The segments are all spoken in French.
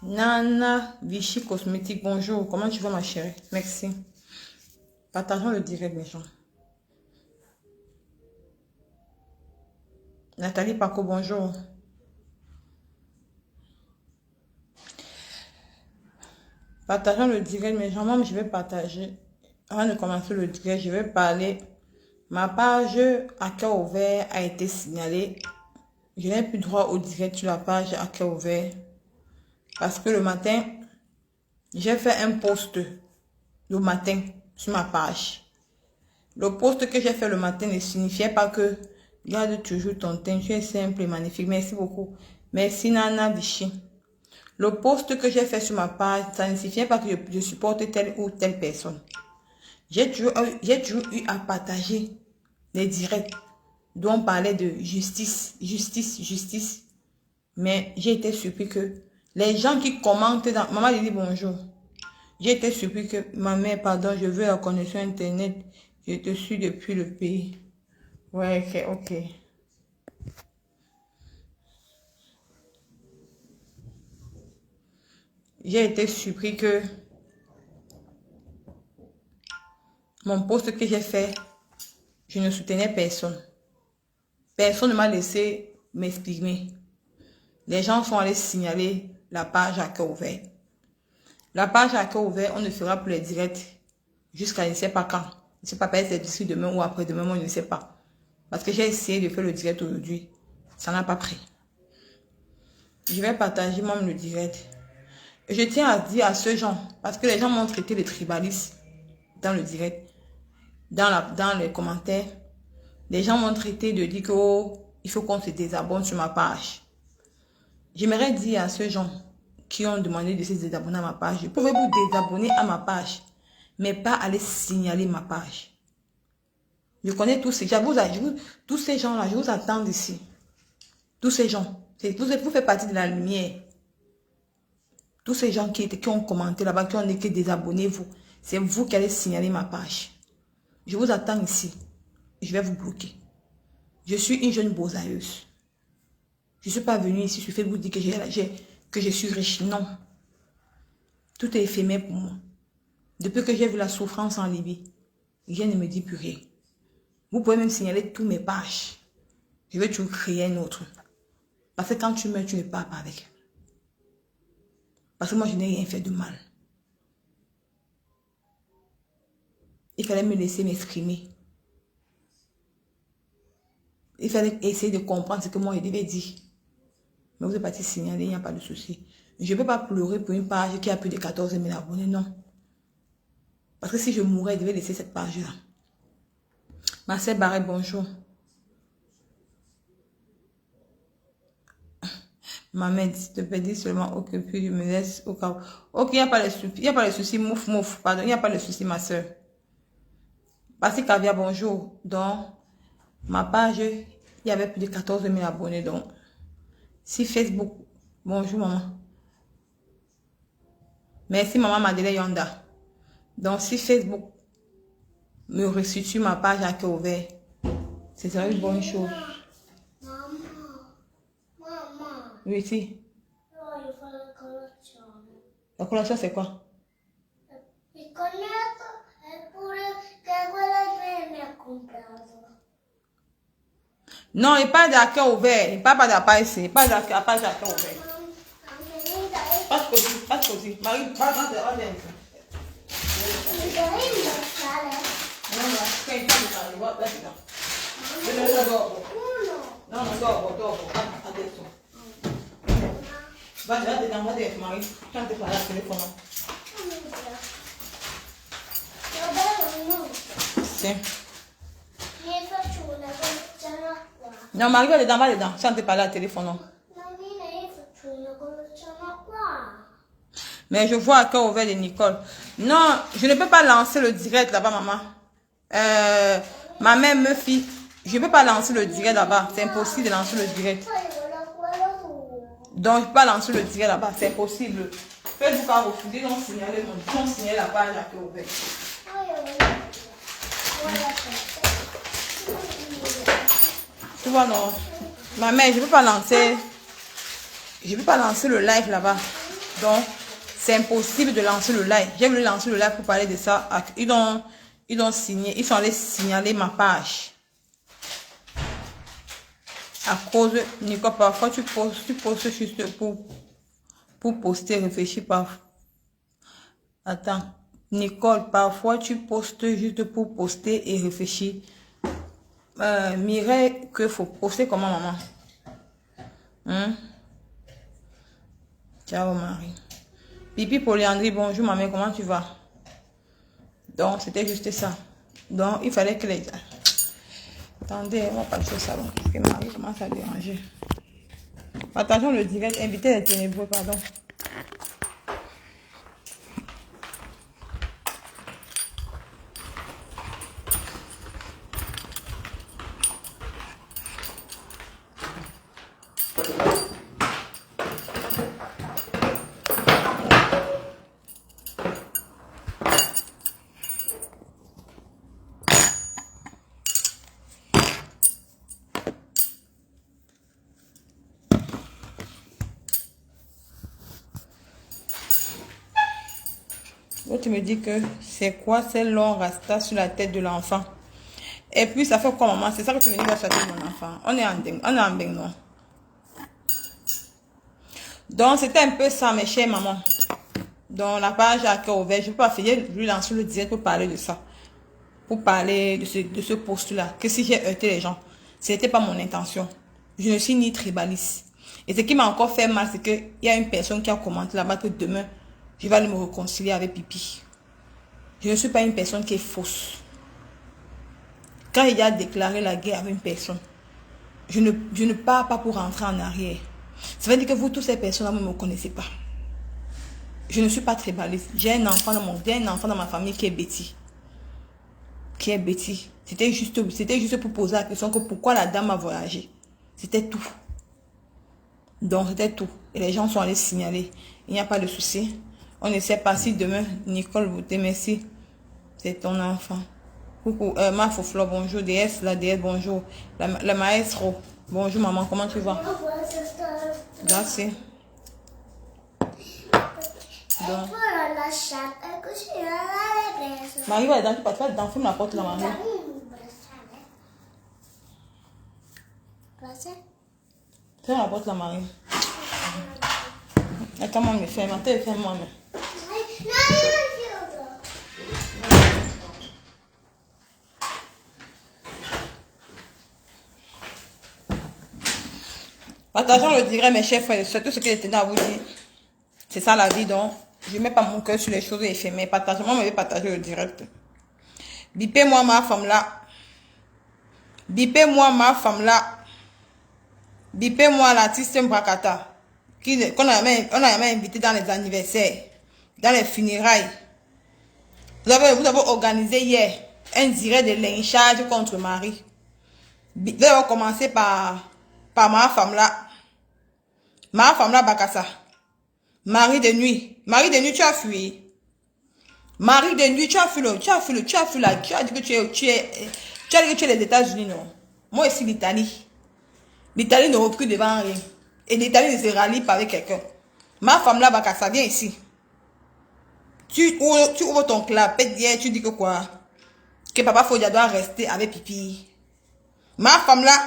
Nana Vichy Cosmétique, bonjour. Comment tu vas, ma chérie? Merci. Partageons le direct, mes gens. Nathalie Paco, bonjour. Partageons le direct, mes gens. Moi, je vais partager. Avant de commencer le direct, je vais parler. Ma page à cœur ouvert a été signalée. Je n'ai plus droit au direct sur la page à cœur ouvert. Parce que le matin, j'ai fait un post le matin sur ma page. Le post que j'ai fait le matin ne signifiait pas que garde toujours ton teint, tu es simple et magnifique. Merci beaucoup. Merci Nana Vichy. Le post que j'ai fait sur ma page, ça ne signifiait pas que je supporte telle ou telle personne. J'ai toujours eu à partager les directs dont on parlait de justice, justice, justice. Mais j'ai été surpris que les gens qui commentent dans... Maman lui dit bonjour. J'ai été surpris que ma mère, pardon, je veux la connexion internet. Je te suis depuis le pays. Ouais, ok. J'ai été surpris que mon post que j'ai fait, je ne soutenais personne. Personne ne m'a laissé m'exprimer. Les gens sont allés signaler la page à cœur ouvert. La page à cœur ouvert, on ne fera plus les directs jusqu'à je ne sais pas quand. Je ne sais pas, peut-être c'est d'ici demain ou après-demain, moi je ne sais pas. Parce que j'ai essayé de faire le direct aujourd'hui. Ça n'a pas pris. Je vais partager même le direct. Je tiens à dire à ceux gens, parce que les gens m'ont traité de tribaliste dans le direct, dans les commentaires. Les gens m'ont traité de dire qu'il faut qu'on se désabonne sur ma page. J'aimerais dire à ceux gens qui ont demandé de se désabonner à ma page, vous pouvez vous désabonner à ma page, mais pas aller signaler ma page. Je connais tous ces gens, tous ces gens-là, je vous attends ici. Tous ces gens, vous faites partie de la lumière. Tous ces gens qui ont commenté là-bas, qui ont dit que désabonnez-vous, c'est vous qui allez signaler ma page. Je vous attends ici. Je vais vous bloquer. Je suis une jeune bosailleuse. Je ne suis pas venue ici sur Facebook dire que je suis riche. Non. Tout est éphémère pour moi. Depuis que j'ai vu la souffrance en Libye, rien ne me dit plus rien. Vous pouvez même signaler tous mes pages. Je vais toujours créer un autre. Parce que quand tu meurs, tu ne pars pas avec. Parce que moi, je n'ai rien fait de mal. Il fallait me laisser m'exprimer. Il fallait essayer de comprendre ce que moi, je devais dire. Mais vous êtes parti signaler, il n'y a pas de souci. Je ne peux pas pleurer pour une page qui a plus de 14 000 abonnés, non. Parce que si je mourais, je devais laisser cette page-là. Marcel Barret, bonjour. Maman, s'il te plaît, dis seulement ok, puis je me laisse au cas où. Ok, il n'y a pas de souci, mouf, pardon, il n'y a pas de souci, ma soeur. Parce Caviar, bonjour. Donc, ma page, il y avait plus de 14 000 abonnés, donc. Si Facebook, bonjour maman. Merci maman Madeleine Yonda. Donc, si Facebook me restitue ma page à cœur ouvert, ce serait une bonne chose. Oui, si. La collation, c'est quoi? Non, il parle de cœur ouvert. Il parle pas de la page ici. Il parle de la page à cœur ouvert. Passe così. Marie, va. Non, dopo. Adesso. Va dedans, Marie. Tanto fare il telefono. Sì. Non, Marie, va dedans. Senti parlare al telefono. Mais je vois à cœur ouvert de Nicole. Non, je ne peux pas lancer le direct là-bas, maman. Ma mère me fit. Je ne peux pas lancer le direct là-bas. C'est impossible de lancer le direct. Donc, je ne peux pas lancer le direct là-bas. C'est impossible. Facebook a refusé d'en signaler la page à cœur ouvert. Tu vois, non. Ma mère, je ne peux pas lancer. Je ne peux pas lancer le live là-bas. Donc, c'est impossible de lancer le live. J'ai voulu lancer le live pour parler de ça. Ils ont signé, ils sont allés signaler ma page. À cause, Nicole, parfois tu postes juste pour poster, réfléchis pas. Attends, Nicole, parfois tu postes juste pour poster et réfléchir. Mireille, que faut poster comment, maman? Ciao, Marie. Pipi Polyandrie, bonjour, maman, comment tu vas? Donc, c'était juste ça. Donc, il fallait que les... Attendez, on va passer au salon. Parce que Marie commence à déranger. Attention, le direct, invité les ténébreux, pardon. Tu me dis que c'est quoi ces longs rastas sur la tête de l'enfant? Et puis ça fait quoi, maman? C'est ça que tu veux dire sur la tête de mon enfant? On est en Bengnon. Donc c'était un peu ça, mes chers mamans. Donc la page a cœur ouvert. Je ne peux pas faire, je lui lance le direct pour parler de ça. Pour parler de ce post-là. Que si j'ai heurté les gens, ce n'était pas mon intention. Je ne suis ni tribaliste. Et ce qui m'a encore fait mal, c'est qu'il y a une personne qui a commenté là-bas que demain, je vais aller me réconcilier avec Pipi. Je ne suis pas une personne qui est fausse. Quand il y a déclaré la guerre avec une personne, je ne pars pas pour rentrer en arrière. Ça veut dire que vous, toutes ces personnes-là, vous ne me connaissez pas. Je ne suis pas tribaliste. J'ai un enfant dans ma famille qui est Betty. C'était juste pour poser la question que pourquoi la dame a voyagé. C'était tout. Donc, c'était tout. Et les gens sont allés signaler. Il n'y a pas de souci. On ne sait pas si demain, Nicole, vous t'aimez, merci. C'est ton enfant. Coucou, ma Foflo, bonjour. DS, la DS, bonjour. La maestro, bonjour maman, comment tu vas? Merci. Donc. Marie va dedans, tu peux pas dedans, ferme la porte là, Marie. Ferme la porte là, Marie. Attends, moi, me ferme. Attends, ferme-moi, mais. Partageons le direct, mes chers frères, c'est tout ce que je tenais à vous dire. C'est ça la vie, donc je ne mets pas mon cœur sur les choses éphémères. Partagez-moi, mais partager le direct. Bipez-moi ma femme là. Bipez-moi ma femme là. Bipez-moi l'artiste Mbrakata. On a jamais invité dans les anniversaires, dans les funérailles. Vous avez organisé hier un direct de lynchage contre Marie. Vous avez commencé par ma femme là. Ma femme là, Bakassa. Marie de nuit. Marie de nuit, tu as fui. Marie de nuit, tu as fui là. Tu as dit que tu es les États-Unis, non? Moi, ici, l'Italie. L'Italie ne recule devant rien. Et l'Italie ne se rallie pas avec quelqu'un. Ma femme là, Bakassa, viens ici. Tu ouvres ton clapet hier, tu dis que quoi? Que papa Fodia doit rester avec Pipi. Ma femme là,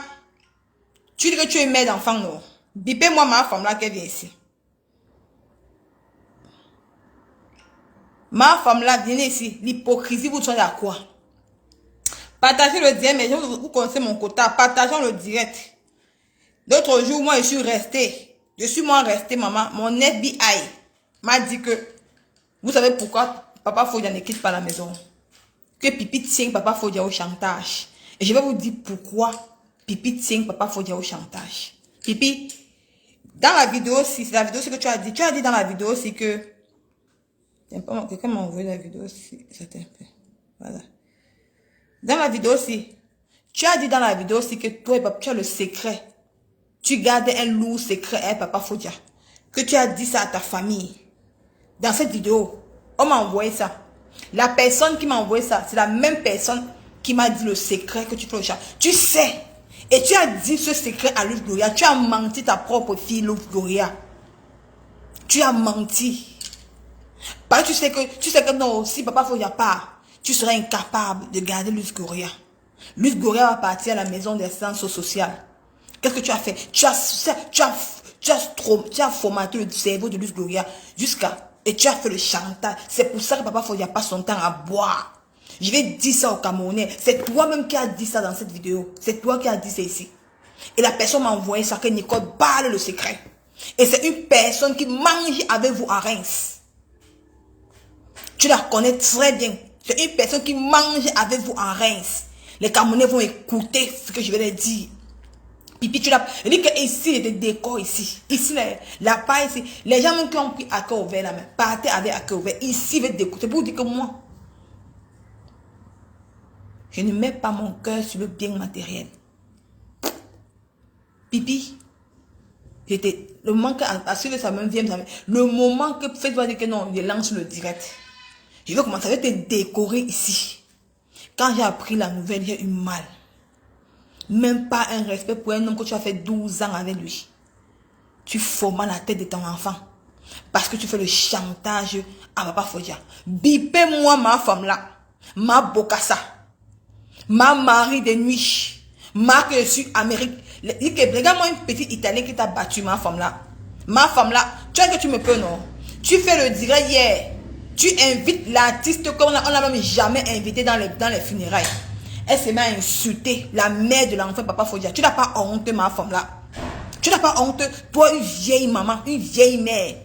tu dis que tu es mère d'enfant, non? Bipez-moi ma femme là, qu'elle vient ici. Ma femme là, venez ici. L'hypocrisie, vous sont à quoi? Partagez le direct, mais je vous connaissez mon quota. Partageons le direct. L'autre jour, moi, je suis restée. Maman. Mon FBI m'a dit que, vous savez pourquoi papa Fodia ne quitte pas la maison? Que Pipi tient papa Fodia au chantage. Et je vais vous dire pourquoi Pipi tient papa Fodia au chantage. Pipi, dans la vidéo aussi, c'est la vidéo aussi que tu as dit dans la vidéo aussi que, quelqu'un m'a envoyé la vidéo aussi, c'était un peu, voilà. Dans la vidéo aussi, tu as dit dans la vidéo aussi que toi et papa, tu as le secret. Tu gardes un lourd secret à papa Fodia. Que tu as dit ça à ta famille. Dans cette vidéo, on m'a envoyé ça. La personne qui m'a envoyé ça, c'est la même personne qui m'a dit le secret que tu peux le chat. Tu sais. Et tu as dit ce secret à Luz Gloria. Tu as menti ta propre fille, Luz Gloria. Tu as menti. Parce que tu sais que non, si Papa Fodia part, tu serais incapable de garder Luz Gloria. Luz Gloria va partir à la maison d'assistance sociale. Qu'est-ce que tu as fait? Tu as formaté le cerveau de Luz Gloria et tu as fait le chantage. C'est pour ça que Papa Fodia passe son temps à boire. Je vais dire ça aux Camerounais. C'est toi-même qui as dit ça dans cette vidéo. C'est toi qui as dit ça ici. Et la personne m'a envoyé ça que Nicole parle le secret. Et c'est une personne qui mange avec vous à Reims. Tu la connais très bien. C'est une personne qui mange avec vous à Reims. Les Camerounais vont écouter ce que je vais leur dire. Pipi, tu l'as. Je dis que ici, il y a des décors ici. Ici, la paille ici. Les gens même qui ont pris à cœur ouvert la main, partez avec à cœur ouvert. Ici, il va être découpé. C'est pour vous dire que moi, je ne mets pas mon cœur sur le bien matériel. Pipi, le moment que, à suivre ça même vient, le moment que faites-moi dire que non, je lance le direct. Je vais commencer à te décorer ici. Quand j'ai appris la nouvelle, j'ai eu mal. Même pas un respect pour un homme que tu as fait 12 ans avec lui. Tu formes la tête de ton enfant. Parce que tu fais le chantage à Papa Fodia. Bipez-moi ma femme là. Ma Bokassa. Ma mari de nuit. Ma que je suis Amérique. Regarde-moi une petite Italienne qui t'a battu, ma femme là. Ma femme là. Tu vois que tu me peux, non? Tu fais le direct hier. Tu invites l'artiste comme on n'a même jamais invité dans les funérailles. Elle se met à insulter la mère de l'enfant, Papa Fodia. Tu n'as pas honte, ma femme là. Tu n'as pas honte. Toi, une vieille maman, une vieille mère.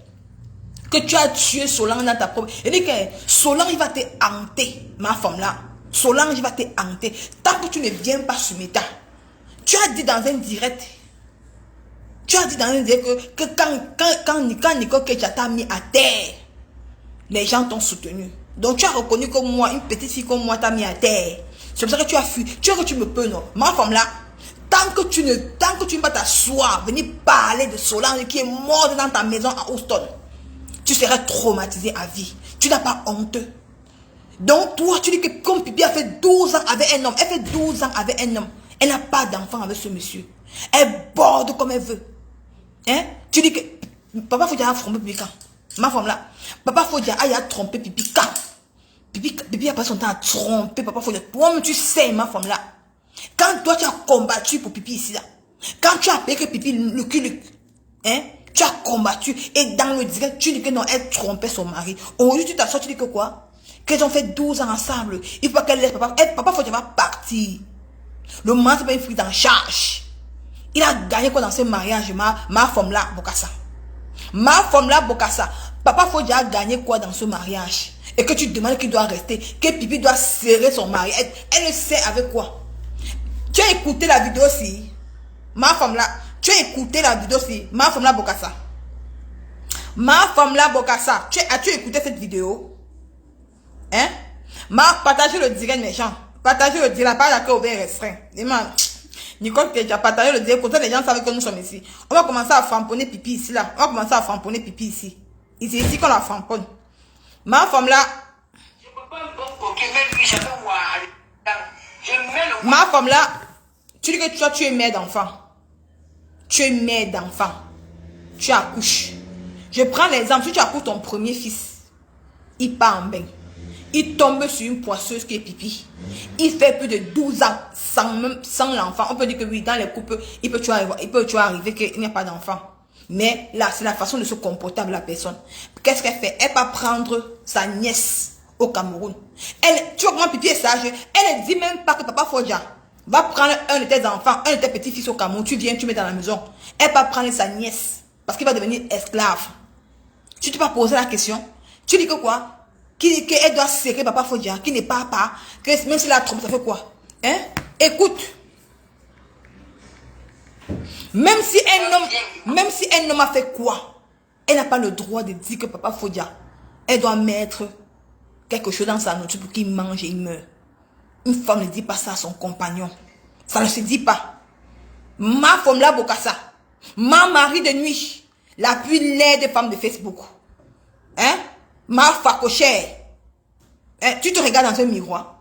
Que tu as tué Solange dans ta propre. Elle dit que Solange va te hanter, ma femme là. Solange va te hanter. Tant que tu ne viens pas sur Meta. Tu as dit dans un direct. Tu as dit dans un direct que quand Nicole Ketia t'a mis à terre, les gens t'ont soutenu. Donc tu as reconnu que moi, une petite fille comme moi, t'a mis à terre. C'est pour ça que tu as fui. Tu vois que tu me peux, non? Ma femme là, tant que tu ne vas pas t'asseoir, venir parler de Solange qui est morte dans ta maison à Houston, tu seras traumatisé à vie. Tu n'as pas honte. Donc toi, tu dis que comme Pipi a fait 12 ans avec un homme, elle fait 12 ans avec un homme, elle n'a pas d'enfant avec ce monsieur. Elle borde comme elle veut. Hein? Tu dis que Papa Fodia a trompé Pipi quand? Ma femme là, Papa Fodia a trompé Pipi quand? Pipi a pas son temps à tromper Papa Fodia. Toi-même tu sais, ma femme là. Quand toi tu as combattu pour Pipi ici là, quand tu as appelé que Pipi le cul, hein? Tu as combattu et dans le direct, tu dis que non, elle trompait son mari. Aujourd'hui, tu t'assois, tu dis que quoi? Qu'elles ont fait 12 ans ensemble. Il faut qu'elle laisse Papa. Papa Fodia va partir. Le mari, c'est pas une fille en charge. Il a gagné quoi dans ce mariage, ma femme là, Bokassa. Ma femme là, Bokassa. Papa Fodia a gagné quoi dans ce mariage? Et que tu demandes qu'il doit rester, que Pipi doit serrer son mari. Elle le sait avec quoi? Tu as écouté la vidéo aussi? Ma femme là, tu as écouté la vidéo aussi? Ma femme là, Bokassa. Ma femme là, Bokassa. As-tu écouté cette vidéo? Hein? Partagez le direct, mes gens. Partagez le direct, la page d'accueil ouvert restreint. Nicole, tu as partagé le direct, comme ça les gens savent que nous sommes ici. On va commencer à framponner Pipi ici là. On va commencer à framponner Pipi ici. C'est ici qu'on la framponne. Ma femme là. Ma femme là. Tu dis que toi tu es mère d'enfant. Tu es mère d'enfant. Tu accouches. Je prends l'exemple. Si tu accouches ton premier fils, il part en bain. Il tombe sur une poisseuse qui est Pipi. Il fait plus de 12 ans sans l'enfant. On peut dire que oui, dans les couples, il peut toujours arriver qu'il n'y a pas d'enfant. Mais là, c'est la façon de se comporter avec la personne. Qu'est-ce qu'elle fait? Elle va prendre sa nièce au Cameroun. Tu vois comment Pipi est sage? Elle ne dit même pas que Papa Fodia va prendre un de tes enfants, un de tes petits-fils au Cameroun. Tu viens, tu mets dans la maison. Elle va prendre sa nièce parce qu'il va devenir esclave. Tu t'es pas posé la question? Tu dis que quoi? Qu'elle doit serrer Papa Fodia, qui n'est pas, que même si la trompe, ça fait quoi? Hein? Écoute. Même si un homme a fait quoi? Elle n'a pas le droit de dire que Papa Fodia, elle doit mettre quelque chose dans sa nourriture pour qu'il mange et il meurt. Une femme ne dit pas ça à son compagnon. Ça ne se dit pas. Ma femme là, Bokassa. Ma mari de nuit. La plus laide femme de Facebook. Hein? Ma facochère. Hein? Tu te regardes dans un miroir.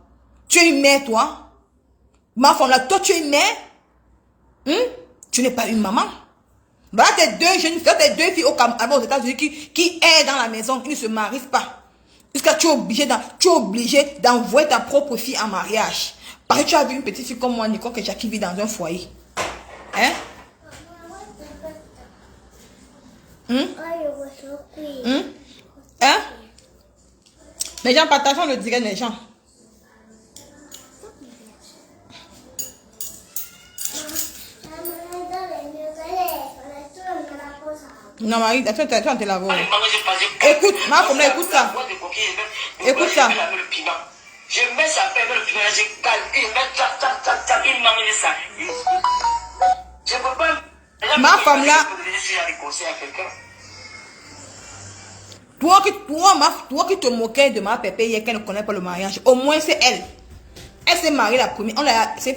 Tu es une mère, toi. Ma femme là, toi tu es une mère. Tu n'es pas une maman. Voilà tes deux jeunes filles, tes deux filles aux États-Unis qui aident dans la maison, ils ne se marient pas. Jusqu'à tu es obligé d'envoyer ta propre fille en mariage. Parce que tu as vu une petite fille comme moi, Nicole, qui vit dans un foyer. Hein? Hein? Les gens partageons le direct, les gens. Non, Marie, tu te la vois. Écoute, ma femme, écoute ça. Écoute ça. Je mets sa paix, le piment, je calcule, il mange ça. Je peux pas. Ma femme là. Toi qui te moquais de ma pépé hier qu'elle ne connaît pas le mariage, au moins c'est elle. Elle s'est mariée la première.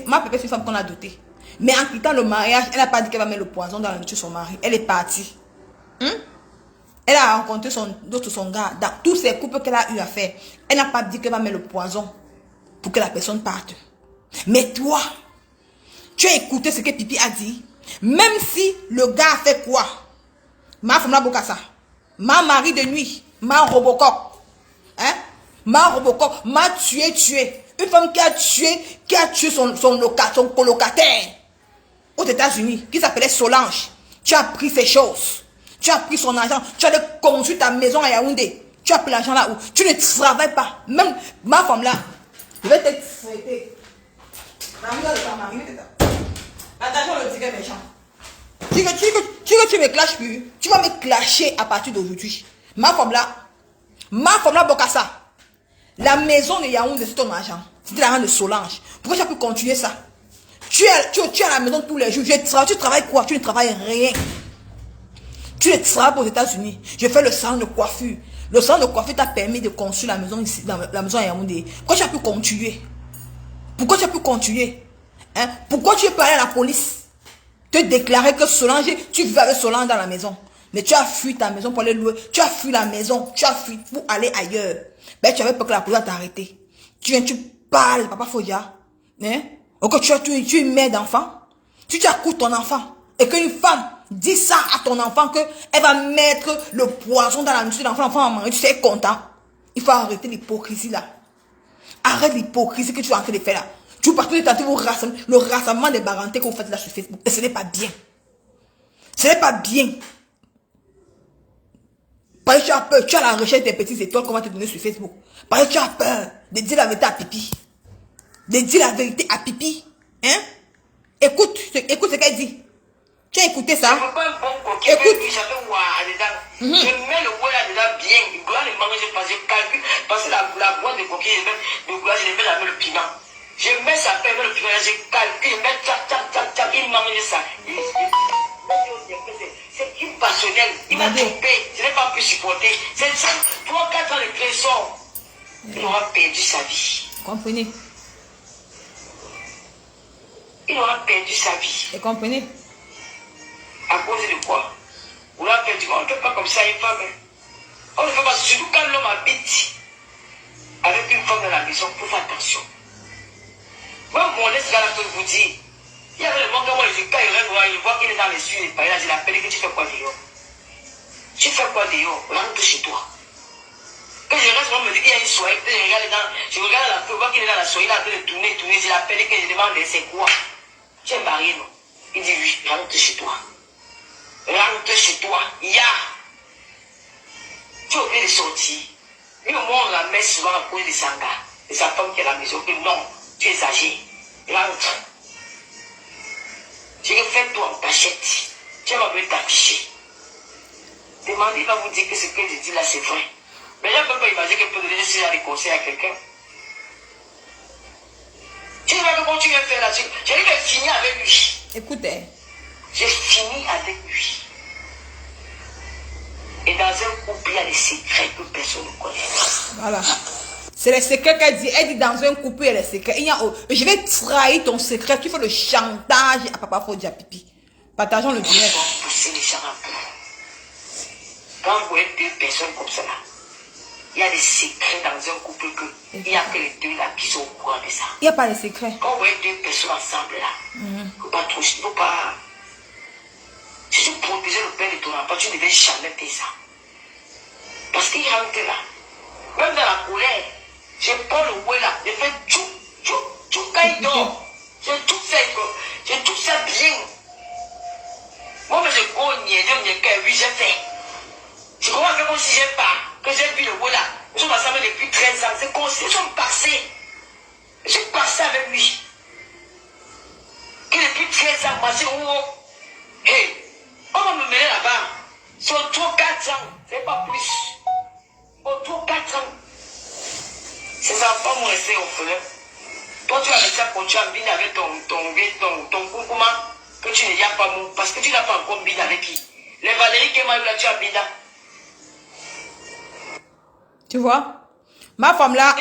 Ma pépé c'est une femme qu'on a dotée. Mais en quittant le mariage, elle n'a pas dit qu'elle va mettre le poison dans la nourriture de son mari. Elle est partie. Elle a rencontré son gars. Dans tous ces couples qu'elle a eu à faire, elle n'a pas dit qu'elle va mettre le poison pour que la personne parte. Mais toi, tu as écouté ce que Pipi a dit. Même si le gars a fait quoi? Ma femme la Bokassa, ma mari de nuit, ma Robocop, hein? Ma Robocop, m'a tué. Une femme qui a tué son colocataire aux États-Unis, qui s'appelait Solange. Tu as pris ces choses. Tu as pris son argent. Tu as construit ta maison à Yaoundé. Tu as pris l'argent là où tu ne travailles pas. Même ma femme là, je vais te traiter. Attention le tigre méchant. Tu me clashes plus. Tu vas me clasher à partir d'aujourd'hui. Ma femme là, Bokassa. La maison de Yaoundé, c'est ton argent. C'était l'argent de Solange. Pourquoi tu as pu continuer ça? Tu es à la maison tous les jours. Tu travailles quoi? Tu ne travailles rien. Tu ne travailles pas aux États-Unis. Je fais le salon de coiffure. Le salon de coiffure t'a permis de construire la maison ici, la maison à Yaoundé. Pourquoi tu as pu continuer? Hein? Pourquoi tu es pas allé à la police? Te déclarer que Solange, tu vivais avec Solange dans la maison. Mais tu as fui ta maison pour aller louer. Tu as fui la maison. Tu as fui pour aller ailleurs. Ben, tu avais peur que la police t'arrêter. Tu parles, papa Fodia. Hein? Ou tu es une mère d'enfant. Si tu accouches ton enfant et qu'une femme dit ça à ton enfant qu'elle va mettre le poison dans la nourriture de l'enfant va manger, tu sais content. Il faut arrêter l'hypocrisie là. Arrête l'hypocrisie que tu es en train de faire là. Tu partout de tenter le rassemblement des barantés que vous faites là sur Facebook. Et ce n'est pas bien. Ce n'est pas bien. Parce que tu as peur, tu as la recherche des petites étoiles qu'on va te donner sur Facebook. Parce que tu as peur de dire la vérité à Pipi. De dire la vérité à Pipi. Hein? Écoute ce qu'elle dit. Tu as écouté ça? Écoute. Je mets le bois là-dedans bien. Il doit les manger parce que je calcule. Parce que la boîte de coquille, je mets avec le piment. Je mets sa paix avec le piment. Je calcule. Je mets il mange ça. C'est irrationnel. Il m'a trompé. Je n'ai pas pu supporter. C'est ça. 3-4 ans de pression. Il aura perdu sa vie. Comprenez? Il aura perdu sa vie. Et comprenez? À cause de quoi? On l'a perdu. On ne fait pas comme ça une femme. On ne fait pas, surtout quand l'homme habite avec une femme dans la maison, il faut faire attention. Moi, mon ex-gars peut vous dire, il y avait le moment où il voit qu'il est dans les cieux, il a dit, l'appelle, que tu fais quoi dehors? Tu fais quoi dehors? Rentre chez toi. Quand je reste, on me dit qu'il y a une soirée, je regarde la feu, je vois qu'il est dans la soirée, il a en train de tourner, je l'appelle, que je demande, c'est quoi? Tu es marié, non? Il dit, oui, rentre chez toi. Rentre chez toi, ya. Tu es obligé de sortir. Et au moins, on la met souvent à cause de Sanga, de sa femme qui est à la maison, que non, tu es âgé. Rentre. Je vais faire toi en cachette. Tu vas m'appeler t'afficher. Demandez, il va vous dire que ce que je dis là, c'est vrai. Mais je ne peux pas imaginer qu'elle peut donner ce genre de conseils à quelqu'un. Tu sais pas comment tu viens faire là-dessus. J'ai dit qu'elle finit avec lui. Écoutez. J'ai fini avec lui. Et dans un couple, il y a des secrets que personne ne connaît. Voilà. C'est les secrets qu'elle dit. Elle dit dans un couple, il y a les secrets. Je vais trahir ton secret. Tu fais le chantage à papa Fodia Pipi. Partageons le direct. Ils vont pousser les gens à bout. Quand vous voyez deux personnes comme ça là, il y a des secrets dans un couple que il n'y a que les deux là qui sont au courant de ça. Il n'y a pas de secret. Quand vous voyez deux personnes ensemble là, il ne faut pas trop, il ne faut pas. Je suis protégé le père de ton enfant, tu ne devais jamais faire ça. Parce qu'il rentre là. Même dans la colère, je prends le oué là, je fais tout quand il dort. J'ai tout ça bien. Moi, je cogne, oui, j'ai fait. Je commence à faire comme si j'ai pas, que j'ai vu le oué là. Nous sommes ensemble depuis 13 ans, c'est comme si nous sommes passés. Je suis passé avec lui. Et depuis 13 ans, passé où? Hey, on va me mener là-bas. C'est autour 4 ans, c'est pas plus. Autour 4 ans. Ces enfants m'ont resté orphelins. Toi, tu as laissé continuer à biner avec ton koukouma, que tu n'as pas mou, parce que tu n'as pas encore biné avec qui. Les Valérie qui m'ont eu là, tu as biné. Tu vois? Ma femme là,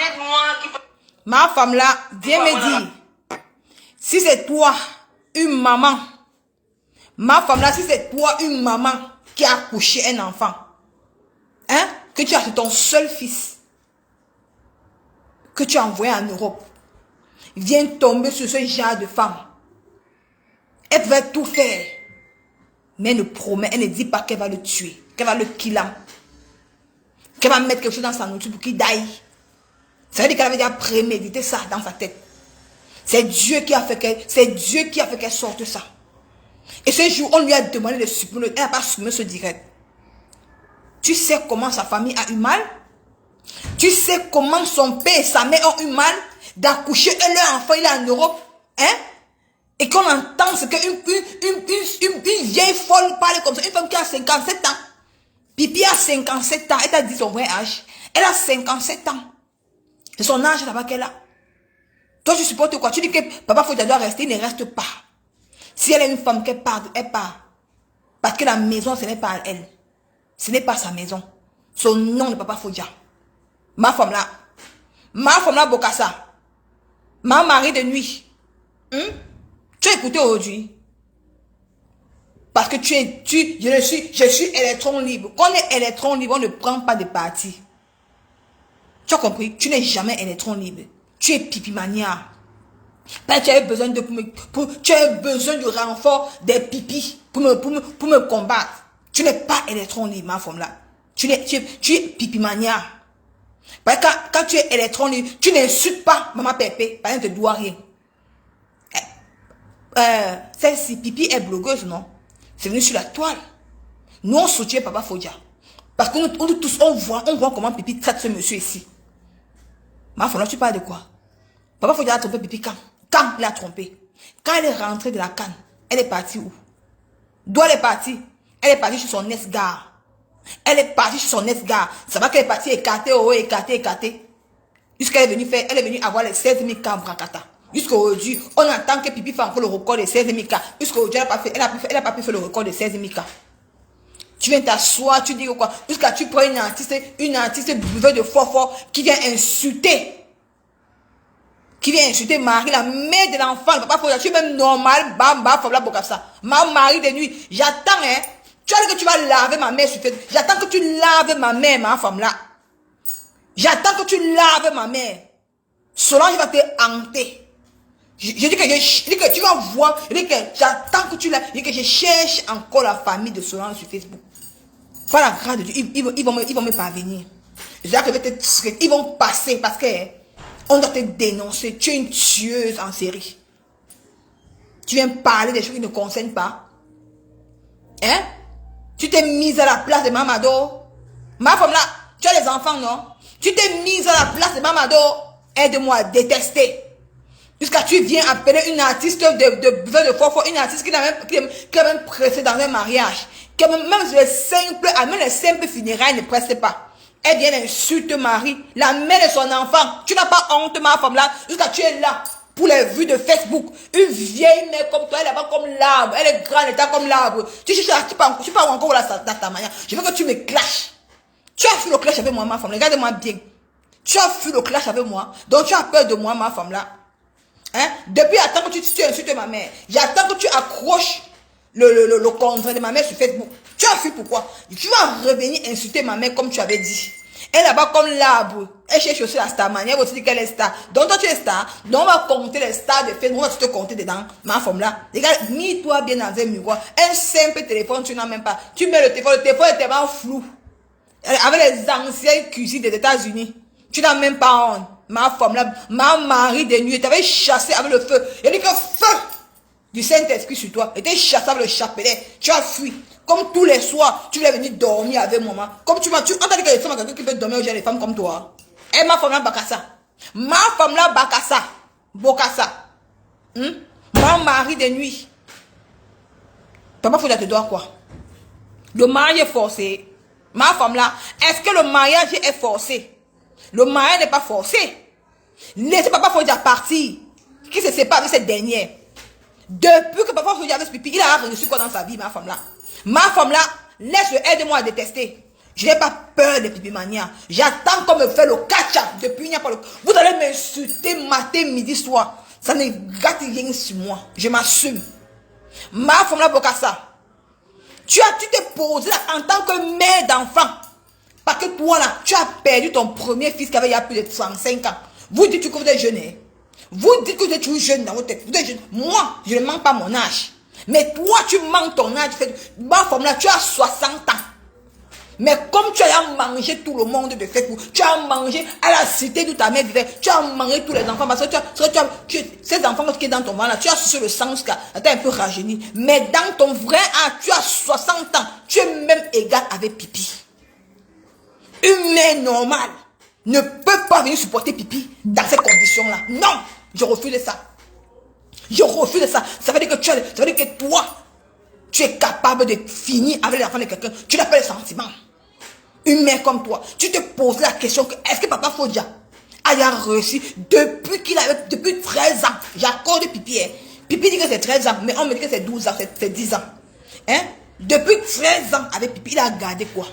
viens me dire, si c'est toi, une maman, ma femme là, si c'est toi, une maman qui a accouché un enfant, hein, que tu as c'est ton seul fils, que tu as envoyé en Europe, vient tomber sur ce genre de femme. Elle va tout faire, mais elle ne promet, elle ne dit pas qu'elle va le tuer, qu'elle va le killer, qu'elle va mettre quelque chose dans sa nourriture pour qu'il daille. Ça veut dire qu'elle avait déjà prémédité ça dans sa tête. C'est Dieu qui a fait qu'elle sorte ça. Et ce jour, on lui a demandé de supprimer. Elle n'a pas supprimé ce direct. Tu sais comment sa famille a eu mal? Tu sais comment son père et sa mère ont eu mal d'accoucher leur enfant, il est en Europe? Hein? Et qu'on entend ce qu'une vieille folle parle comme ça. Une femme qui a 57 ans. Pipi a 57 ans. Elle t'a dit son vrai âge. Elle a 57 ans. C'est son âge là-bas qu'elle a. Toi, tu supportes quoi? Tu dis que Papa Fodja doit rester, il ne reste pas. Si elle est une femme qu'elle part, elle part. Parce que la maison, ce n'est pas elle. Ce n'est pas sa maison. Son nom n'est Papa Fodja. Ma femme là, Bokassa. Ma mari de nuit. Tu as écouté aujourd'hui? Parce que je suis électron libre. Quand on est électron libre, on ne prend pas de parti. Tu as compris? Tu n'es jamais électron libre. Tu es pipimania. Ben, tu as besoin de renfort des pipis pour me combattre. Tu n'es pas électron libre, ma femme là. Tu es pipimania. Parce que quand tu es électron libre, tu n'insultes pas maman Pépé. Parce qu'elle ne te doit rien. Celle-ci, Pipi est blogueuse, non? C'est venu sur la toile. Nous, on soutient Papa Fodja. Parce que nous tous, on voit comment Pipi traite ce monsieur ici. Ma femme là, tu parles de quoi? Papa Fodja a trompé Pipi quand? Quand il a trompé? Quand elle est rentrée de la canne, elle est partie où? D'où elle est partie? Elle est partie sur son ex-gare. Elle est partie sur son ex-gare. Ça va qu'elle est partie écartée. Jusqu'elle est venue avoir les 16 000 cas en Brancata. Jusqu'aujourd'hui, on entend que Pipi fait encore le record de 16 000 cas. Jusqu'aujourd'hui, elle n'a pas pu faire le record de 16 000 cas. Tu viens t'asseoir, tu dis quoi? Jusqu'à tu prends une artiste buveur de fort qui vient insulter Marie, la mère de l'enfant. Papa Fodja, tu es même normal, bamba, fabla, bokassa. Ma mari de nuit, j'attends, hein. Tu as dit que tu vas laver ma mère sur Facebook. J'attends que tu laves ma mère, ma femme là. J'attends que tu laves ma mère. Solange va te hanter. Je dis que tu vas voir. Je dis que j'attends que tu laves. Je dis que je cherche encore la famille de Solange sur Facebook. Par la grâce de Dieu, ils vont me parvenir. Ils vont passer parce que on doit te dénoncer. Tu es une tueuse en série. Tu viens parler des choses qui ne concernent pas. Hein? Tu t'es mise à la place de Mamado. Ma femme là, tu as des enfants, non? Tu t'es mise à la place de Mamado. Aide-moi à détester. Jusqu'à tu viens appeler une artiste de fort, une artiste qui a même pressé dans un mariage. Même les simples funérailles ne pressent pas. Elle vient insulter Marie, la mère de son enfant. Tu n'as pas honte, ma femme là. Jusqu'à tu es là pour les vues de Facebook. Une vieille mère comme toi, elle est là comme l'arbre. Elle est grande, elle est comme l'arbre. Tu parles encore là dans ta manière. Je veux que tu me clashes. Tu as fait le clash avec moi, ma femme. Regarde-moi bien. Tu as fait le clash avec moi. Donc tu as peur de moi, ma femme là. Hein? Depuis, attends que tu insultes ma mère. J'attends que tu accroches le contrat de ma mère sur Facebook. Tu as fui pourquoi? Tu vas revenir insulter ma mère comme tu avais dit. Elle là-bas comme l'arbre. Elle cherche aussi la star manière. Elle va te dire qu'elle est star. Donc toi tu es star. Donc on va compter les stars de Facebook. On va te compter dedans. Ma femme là. Regarde, mis-toi bien dans un miroir. Un simple téléphone, tu n'as même pas. Tu mets le téléphone est tellement flou. Avec les anciennes cuisines des États-Unis. Tu n'as même pas honte. Ma femme là, ma mari de nuit, t'avais chassé avec le feu. Il dit que feu du Saint-Esprit sur toi. Et t'es chassé avec le chapelet. Tu as fui. Comme tous les soirs, tu voulais venir dormir avec moi. Comme tu m'as dit que les femmes, quelqu'un qui peut dormir aujourd'hui, les femmes comme toi. Et ma femme là, Bakassa. Ma femme là, Bakassa. Bokassa. Ma mari de nuit. Papa, faut que tu te dois quoi? Le mariage est forcé. Ma femme là, est-ce que le mariage est forcé? Le mariage n'est pas forcé. Laissez papa Fodja partir. Qui se sépare avec cette dernière. Depuis que papa Fodja avait ce pipi, il a reçu quoi dans sa vie, ma femme là? Ma femme là, aide-moi à détester. Je n'ai pas peur des pipi mania. J'attends qu'on me fait le catch-up depuis il n'y a pas le... Vous allez m'insulter matin, midi, soir. Ça ne gâte rien sur moi. Je m'assume. Ma femme là, Bokassa. Tu t'es posé là en tant que mère d'enfant. Parce que toi là, tu as perdu ton premier fils qui avait il y a plus de 35 ans. Vous dites que vous êtes jeune. Hein? Vous dites que vous êtes toujours jeune dans votre tête. Vous êtes jeune. Moi, je ne manque pas mon âge. Mais toi, tu manques ton âge. Ma femme là, tu as 60 ans. Mais comme tu as mangé tout le monde de Facebook, tu as mangé à la cité de ta mère vivait, tu as mangé tous les enfants, parce que ces enfants qui sont dans ton ventre là, tu as sur le sang jusqu'à un peu rajeuni. Mais dans ton vrai âge, tu as 60 ans, tu es même égal avec pipi. Une mère normale ne peut pas venir supporter pipi dans ces conditions-là. Non, je refuse ça. Je refuse ça. Ça veut dire que toi, tu es capable de finir avec les enfants de quelqu'un. Tu n'as pas les sentiments. Une mère comme toi, tu te poses la question que est-ce que papa Fodja a reçu depuis 13 ans. J'accorde pipi. Hein. Pipi dit que c'est 13 ans, mais on me dit que c'est 12 ans, c'est 10 ans. Hein? Depuis 13 ans avec pipi, il a gardé quoi?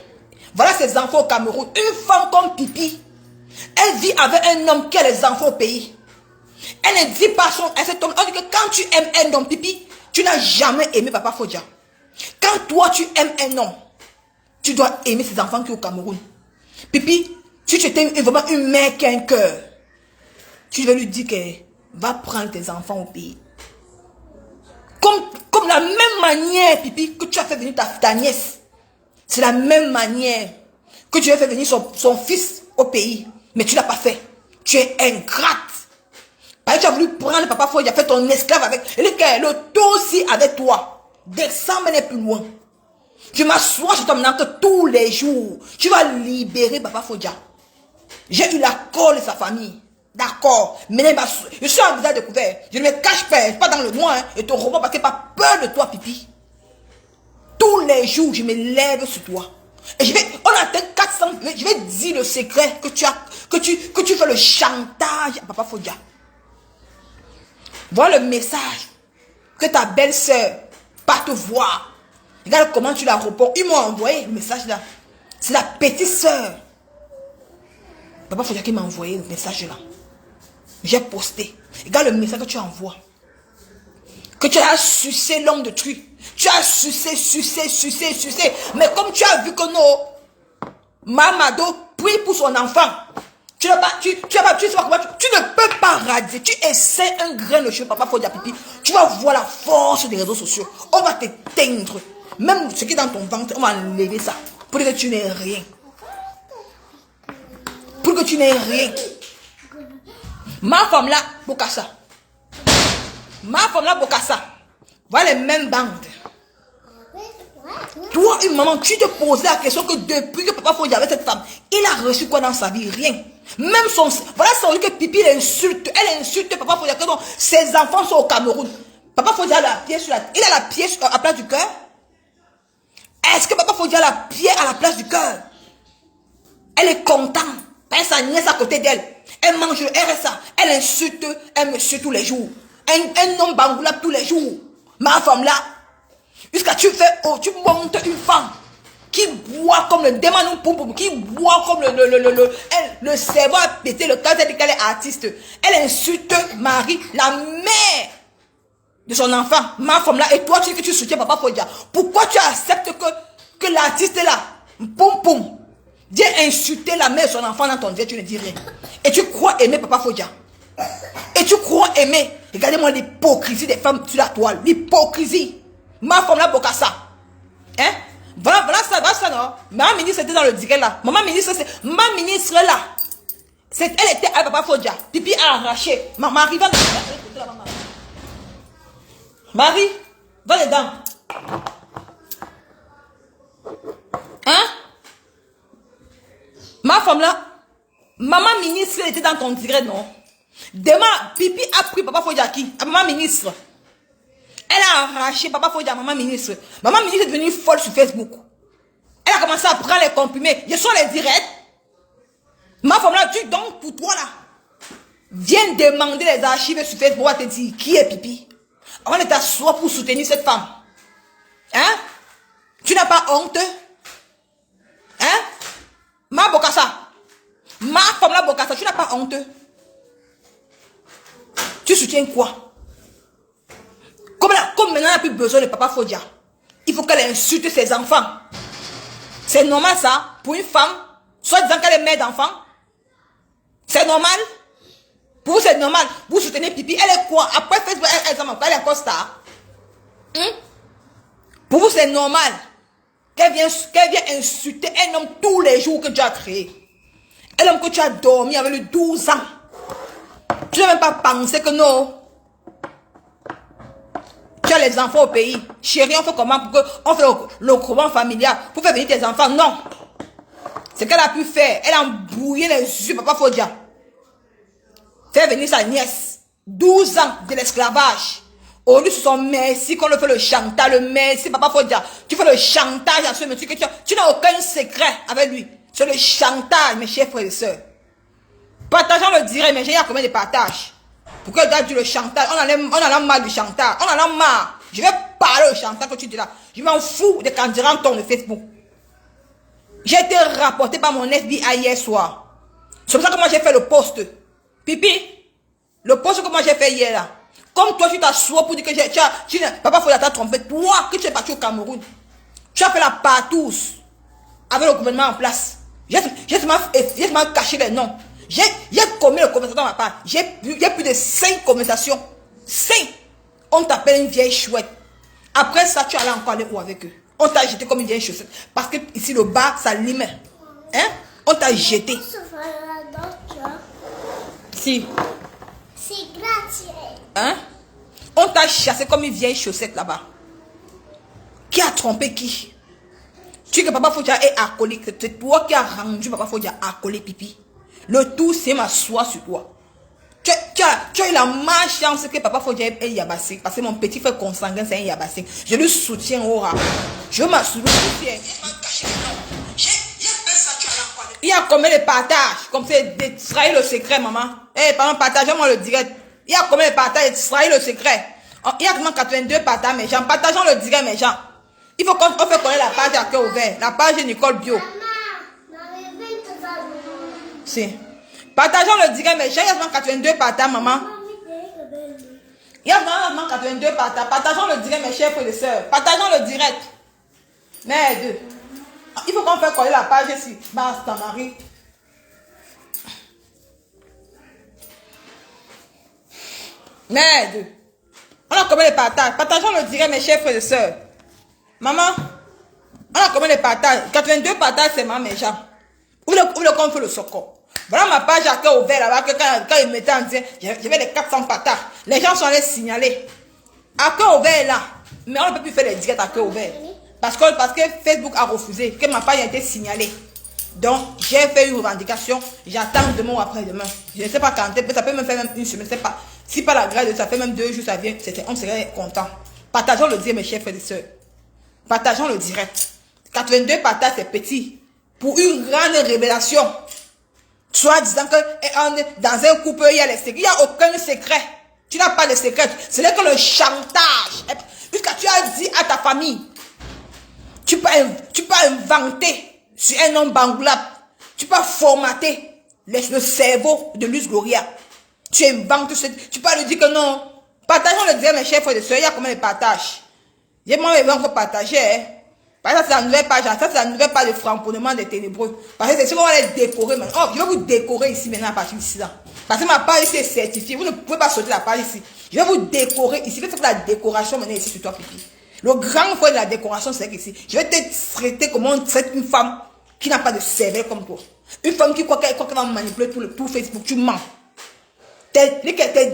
Voilà ses enfants au Cameroun. Une femme comme pipi, elle vit avec un homme qui a les enfants au pays. Elle ne dit pas à cet homme, on dit que quand tu aimes un homme pipi, tu n'as jamais aimé papa Fodja. Quand toi tu aimes un homme, tu dois aimer ses enfants qui sont au Cameroun. Pipi, si tu étais vraiment une mère qui a un cœur, tu vas lui dire que va prendre tes enfants au pays. Comme la même manière, Pipi, que tu as fait venir ta nièce. C'est la même manière que tu as fait venir son fils au pays. Mais tu ne l'as pas fait. Tu es ingrate. Parce que tu as voulu prendre papa Fodja, fait ton esclave avec. Et le taux aussi avec toi. Descends, mais plus loin. Je m'assois sur toi maintenant que tous les jours, tu vas libérer papa Fodja. J'ai eu l'accord de sa famille. D'accord. Mais je suis un visage découvert. Je ne me cache pas dans le noir. Hein, et ton robot parce qu'il n'a pas peur de toi, Pipi. Tous les jours, je me lève sur toi. Et on atteint 400. Je vais dire le secret que tu fais le chantage à papa Fodja. Voilà le message que ta belle-sœur part te voir. Regarde comment tu la réponds. Ils m'ont envoyé le message là. C'est la petite sœur. Papa Fodja qui m'a envoyé le message là. J'ai posté. Regarde le message que tu envoies. Que tu as sucé l'homme de truc. Tu as sucé. Mais comme tu as vu que non, Mamado prie pour son enfant. Tu ne peux pas radier. Tu essaies un grain de cheveux, papa Fodja Pipi. Tu vas voir la force des réseaux sociaux. On va t'éteindre. Même ce qui est dans ton ventre, on va enlever ça. Pour que tu n'aies rien. Pour que tu n'aies rien. Ma femme là, Bokassa. Ma femme là, Bokassa. Voilà les mêmes bandes. Toi, une maman, tu te posais la question que depuis que papa Fodja avait cette femme, il a reçu quoi dans sa vie? Rien. Même son... Voilà, ça veut dire que Pipi l'insulte. Elle insulte papa Fodja. Que donc, ses enfants sont au Cameroun. Papa Fodja a la pied sur la... Il a la pièce à la place du cœur. Est-ce que papa Fodja a la pied à la place du cœur? Elle est contente. Elle a sa nièce à côté d'elle. Elle mange le RSA. Elle insulte un monsieur tous les jours. Un homme bangoulable tous les jours. Ma femme là, jusqu'à tu montes une femme qui boit comme le démon poum, qui boit comme le cerveau a pété le cœur, elle dit qu'elle est artiste. Elle insulte Marie, la mère de son enfant. Ma femme là, et toi tu dis que tu soutiens papa Fodja. Pourquoi tu acceptes que l'artiste est là? Poum poum. Dieu as insulté la mère de son enfant dans ton direct, tu ne dis rien. Et tu crois aimer Papa Fodja. Et tu crois aimer. Regardez-moi l'hypocrisie des femmes sur la toile. L'hypocrisie. Ma femme là, Bokassa. Hein? Voilà ça, non? Maman ministre était dans le direct là. Maman ministre là. Elle était avec Papa Fodja. Pipi a arraché. Marie va dedans. Marie, va dedans. Hein? Ma femme là, maman ministre, elle était dans ton direct, non? Demain, Pipi a pris Papa Fodja qui? À maman ministre. Elle a arraché Papa Fodja à maman ministre. Maman ministre est devenue folle sur Facebook. Elle a commencé à prendre les comprimés. Je suis les directs. Ma femme là, tu donc pour toi là. Viens demander les archives sur Facebook. On te dire qui est Pipi. On est t'asseoir pour soutenir cette femme. Hein? Tu n'as pas honte? Hein? Ma Bokassa. Ma femme là, Bokassa, tu n'as pas honte? Tu soutiens quoi? Comme maintenant, elle n'a plus besoin de Papa Fodja. Il faut qu'elle insulte ses enfants. C'est normal ça? Pour une femme, soit disant qu'elle est mère d'enfant. C'est normal? Pour vous, c'est normal. Vous soutenez Pipi. Elle est quoi? Après Facebook, elle est encore star. Pour vous, c'est normal qu'elle vienne insulter un homme tous les jours que tu as créé. Un homme que tu as dormi avec lui 12 ans. Tu n'as même pas pensé que non. Tu as les enfants au pays. Chérie, on fait comment pour que on fait le groupement familial pour faire venir tes enfants? Non. C'est qu'elle a pu faire. Elle a embrouillé les yeux, Papa Fodja. Faire venir sa nièce. 12 ans de l'esclavage. Au lieu de son merci qu'on le fait le chantage, le merci, Papa Fodja. Tu fais le chantage à ce monsieur que tu n'as aucun secret avec lui. C'est le chantage, mes chers frères et sœurs. Partageons le direct, mais il y a combien de partages? Pourquoi tu as dit le chantage? On en a marre du chantage. On en a marre. Je vais parler au chantage que tu dis là. Je m'en fous de quand tu ton de Facebook. J'ai été rapporté par mon FBI hier soir. C'est pour ça que moi j'ai fait le post. Pipi, le post que moi j'ai fait hier là. Comme toi tu t'assois pour dire que Papa Fodja t'a trompé. Toi que tu es parti au Cameroun. Tu as fait la partouze avec le gouvernement en place. J'ai seulement caché les noms. J'ai commis le conversation dans ma part. J'ai plus de 5 conversations. 5. On t'appelle une vieille chouette. Après ça, tu allais encore aller où avec eux? On t'a jeté comme une vieille chaussette. Parce que ici, le bas, ça lime. Hein? On t'a jeté. Si. C'est gratuit. Hein? On t'a chassé comme une vieille chaussette là-bas. Qui a trompé qui? Tu sais que Papa Fodja est accolé. C'est toi qui as rendu Papa Fodja accolé, Pipi. Le tout, c'est m'asseoir sur toi. Tu as eu la malchance que Papa Fodja est yabassé. Parce que mon petit frère consanguin, c'est un yabassé. Je le soutiens au rat. Je m'assois. Il y a combien de partages? Comme c'est de trahir le secret, maman. Pardon, partagez-moi le direct. Il y a combien de partages de trahir le secret? Il y a seulement 82 partages, mes gens. Partageons le direct, mes gens. Il faut qu'on fait connaître la page à cœur ouvert. La page de Nicole Bio. Si. Partageons le direct, mes gens. Il y a seulement 82 partages, maman. Il y a seulement 82 partages. Partageons le direct, mes chers frères et sœurs. Partageons le direct. Merde. Il faut qu'on fasse connaître la page ici. Basta, Marie. Merde. On a combien de partages? Partageons le direct, mes chers frères et sœurs. Maman, on a combien de partages? 82 partages, c'est ma mes gens. Où le qu'on fait le socor? Voilà ma page à cœur ouvert là-bas, que quand ils mettaient en disant, j'avais les 400 partages. Les gens sont allés signaler. À cœur ouvert là. Mais on ne peut plus faire les directs à cœur ouvert. Parce que Facebook a refusé que ma page a été signalée. Donc, j'ai fait une revendication. J'attends demain ou après-demain. Je ne sais pas quand. Ça peut même faire même une semaine. Je ne sais pas. Si pas la grâce de ça fait même 2 jours, ça vient. On serait content. Partageons le direct, mes chers frères et sœurs. Partageons le direct. 82 partages, c'est petit. Pour une grande révélation. Soit disant que dans un couple, il y a les secrets. Il n'y a aucun secret. Tu n'as pas de secret. Ce n'est que le chantage. Puisque tu as dit à ta famille, tu peux inventer sur un homme bangoulable. Tu peux formater le cerveau de Luz Gloria. Tu inventes, tu peux lui dire que non. Partageons le direct, mes chers frères et sœurs. Il y a combien de partages? J'ai moi, on peut partager. Hein? Parce que c'est la nouvelle page, ça c'est la nouvelle page de framponnement des ténébreux. Parce que c'est ce qu'on va les décorer maintenant. Oh, je vais vous décorer ici maintenant à partir d'ici là. Parce que ma page ici est certifiée. Vous ne pouvez pas sauter la page ici. Je vais vous décorer ici. Je vais faire la décoration maintenant ici sur toi, Pipi. Le grand frère de la décoration, c'est ici. Je vais te traiter comme on traite une femme qui n'a pas de cervelle comme toi. Une femme qui croit qu'elle va manipuler tout Facebook. Tu mens. Tes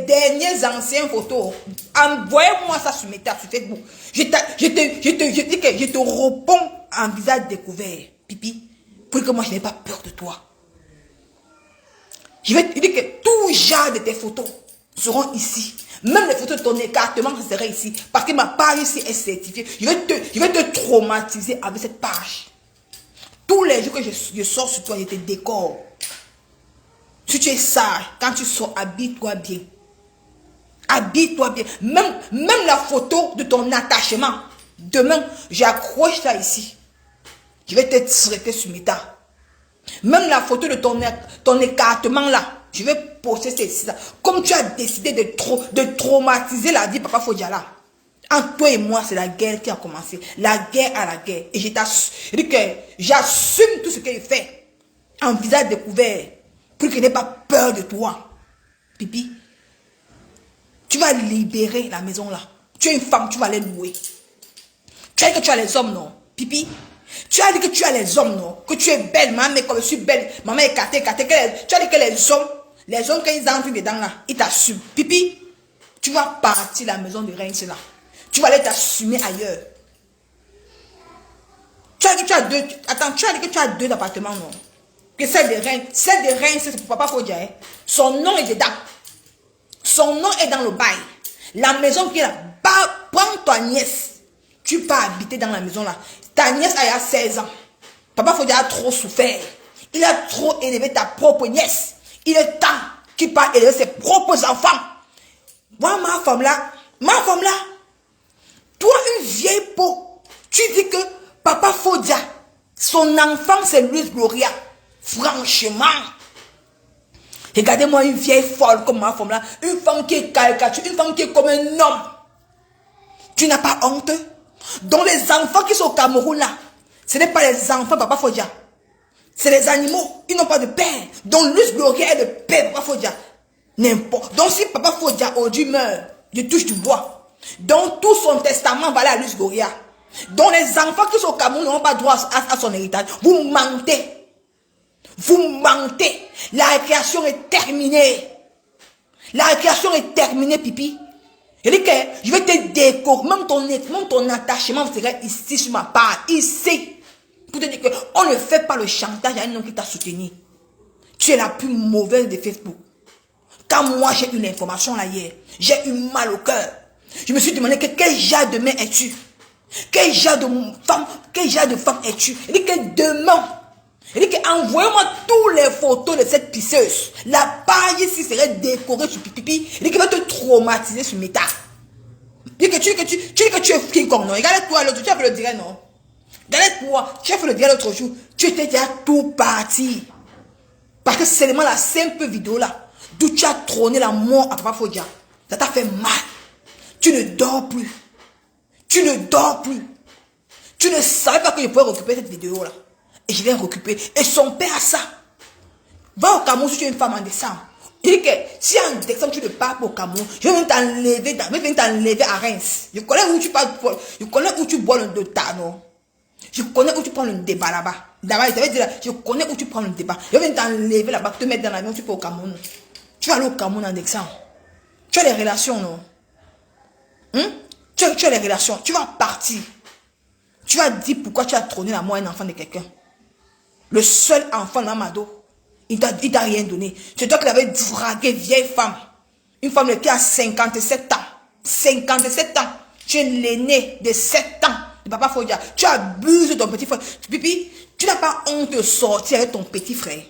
derniers anciens photos, envoyez-moi ça sur Facebook. Je te réponds en visage découvert, Pipi, pour que moi je n'ai pas peur de toi. Je vais te dire que tout genre de tes photos seront ici. Même les photos de ton écartement seraient ici. Parce que ma page ici est certifiée. Je vais te traumatiser avec cette page. Tous les jours que je sors sur toi, je te décore. Si tu es sage, quand tu sors, habille-toi bien. Habille-toi bien. Même la photo de ton attachement. Demain, j'accroche ça ici. Je vais te traiter sur Meta. Même la photo de ton écartement là. Je vais poster ceci là. Comme tu as décidé de traumatiser la vie, Papa Fodia là. Entre toi et moi, c'est la guerre qui a commencé. La guerre à la guerre. Et j'assume tout ce qu'il fait. En visage découvert. Pour qu'il n'ait pas peur de toi. Pipi. Tu vas libérer la maison là. Tu es une femme, tu vas les louer. Tu as dit que tu as les hommes, non? Pipi. Tu as dit que tu as les hommes, non? Que tu es belle, maman, mais comme je suis belle, maman est catée. Tu as dit que les hommes, quand ils entrent dedans là, ils t'assument. Pipi. Tu vas partir de la maison de Reims là. Tu vas aller t'assumer ailleurs. Tu as dit que tu as deux. Attends, tu as dit que tu as deux appartements, non? Que celle de Reims, c'est pour Papa Fodia. Hein? Son nom est dedans. Son nom est dans le bail. La maison qui est là, prends ta nièce. Tu peux habiter dans la maison là. Ta nièce a 16 ans. Papa Fodia a trop souffert. Il a trop élevé ta propre nièce. Il est temps qu'il parte élever ses propres enfants. Moi, ma femme là, toi une vieille peau, tu dis que Papa Fodia, son enfant c'est Luis Gloria. Franchement, regardez-moi une vieille folle comme ma femme là, une femme qui est caricature, une femme qui est comme un homme. Tu n'as pas honte? Donc les enfants qui sont au Cameroun là, ce n'est pas les enfants Papa Fodia. C'est les animaux, ils n'ont pas de père. Donc Luis Gloria est le père Papa Fodia. N'importe. Donc si Papa Fodia aujourd'hui meurt, je touche du bois. Donc tout son testament va aller à Luis Gloria. Donc les enfants qui sont au Cameroun n'ont pas droit à son héritage. Vous mentez. Vous mentez. La récréation est terminée. La récréation est terminée, Pipi. Je dis que je vais te décorer. Même ton attachement serait ici sur ma part. Ici. Pour te dire qu'on ne fait pas le chantage à un homme qui t'a soutenu. Tu es la plus mauvaise de Facebook. Quand moi j'ai eu l'information là hier, j'ai eu mal au cœur. Je me suis demandé quel genre de main es-tu? Quel genre de femme es-tu? Je dis que demain, il dit qu'envoyez-moi toutes les photos de cette pisseuse. La page ici serait décorée sur Pipi. Il dit qu'il va te traumatiser sur Meta. Il dit que tu dis que tu es King Kong, non? Regarde-toi l'autre, tu as fait le direct, non? Regarde-toi, tu as fait le direct l'autre jour. Tu étais déjà tout parti. Parce que c'est seulement la simple vidéo là, d'où tu as trôné la mort à Papa Fodia. Ça t'a fait mal. Tu ne dors plus. Tu ne dors plus. Tu ne savais pas que je pouvais récupérer cette vidéo là. Et je l'ai récupéré. Et son père a ça. Va au Cameroun si tu es une femme en décembre. Il dit que si en décembre tu ne pars pas au Cameroun, je vais venir t'enlever à Reims. Je connais où tu pars. Je connais où tu bois le tano. Je connais où tu prends le débat là-bas. Là-bas, je connais où tu prends le débat. Je vais venir t'enlever là-bas, te mettre dans l'avion, tu peux au Cameroun. Tu vas aller au Cameroun en décembre. Tu as des relations, non? Tu as des relations. Tu vas partir. Tu vas dire pourquoi tu as trôné la mort à un enfant de quelqu'un. Le seul enfant de Mamado, il t'a rien donné. C'est toi qui l'avais dragué, vieille femme. Une femme qui a 57 ans. 57 ans. Tu es l'aîné de 7 ans de Papa Fodia. Tu abuses de ton petit frère. Pipi, tu n'as pas honte de sortir avec ton petit frère.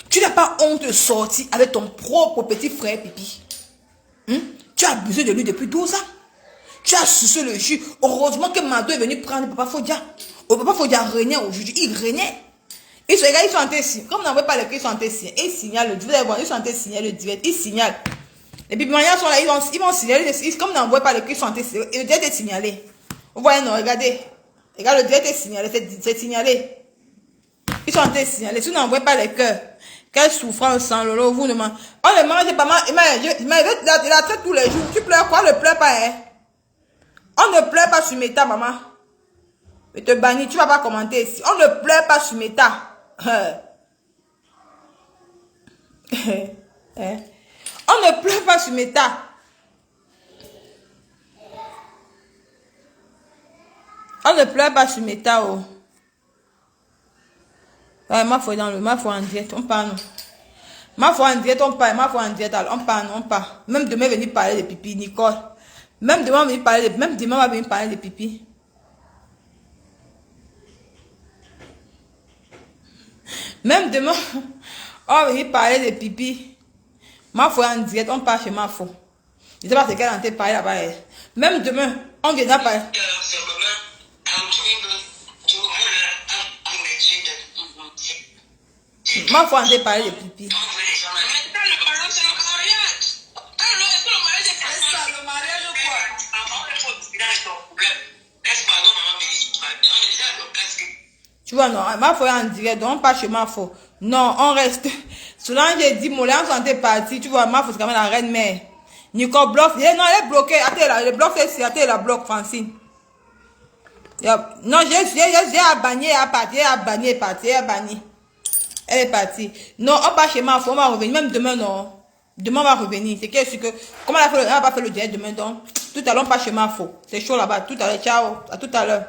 Tu n'as pas honte de sortir avec ton propre petit frère, Pipi. Tu as abusé de lui depuis 12 ans. Tu as sucé le jus. Heureusement que Mado est venu prendre Papa Fodia. Papa Fodia régnait aujourd'hui. Il régnait. Ils sont en train de signer. Comme on n'avait pas les clés, ils sont en train de signer. Ils signalent le direct. Ils sont en train de signer le direct. Ils signalent. Et puis, maintenant, ils sont là, ils vont signaler, comme n'envoie pas le cul santé, le direct est signalé. Vous voyez, non, regardez. Regarde, le direct est signalé, c'est signalé. Ils sont en train de signaler. Si vous n'envoyez pas les cœurs, quelle souffrance sans Lolo, vous ne mangez. On ne mange pas mal. Il la traite tous les jours. Tu pleures quoi? Ne pleure pas, hein? On ne pleure pas sur Meta, maman. Je te bannis, tu vas pas commenter ici. On ne pleure pas sur Meta. On ne pleure pas sur Meta. On ne pleure pas sur Meta, oh. Ouais, ma foi dans le, ma foi en direct, on parle. Ma foi en direct, on parle, ma foi en direct, on parle, on parle. Même demain, venir parler de pipi, Nicole. Même demain, venir parler de, même demain, va venir parler de pipi. Même demain, on va venir parler de pipi. Ma foi en direct, on parle chez ma foi. Je sais pas ce qu'elle est en train de parler là-bas. Même demain, on viendra parler. Ma foi en train de parler de pipi. Tu vois, non, ma foi en direct, donc on part chez ma foi. Non, on reste. Solange, j'ai dit, mon lien sont parti. Tu vois, ma foi, c'est quand même la reine mère. Nicole bloque. Non, elle est bloquée. Attends, là, elle bloque ici. Attends, la bloque, Francine. Non, j'ai banni, elle est partie. Elle a banni, elle est partie. Elle est bannie. Elle est partie. Non, on part chez ma foi, on va revenir. Même demain, non. Demain, on va revenir. C'est que, comment elle va pas faire le direct demain, donc. Tout à l'heure, on part chez ma foi. C'est chaud là-bas. Tout à l'heure, ciao. À tout à l'heure.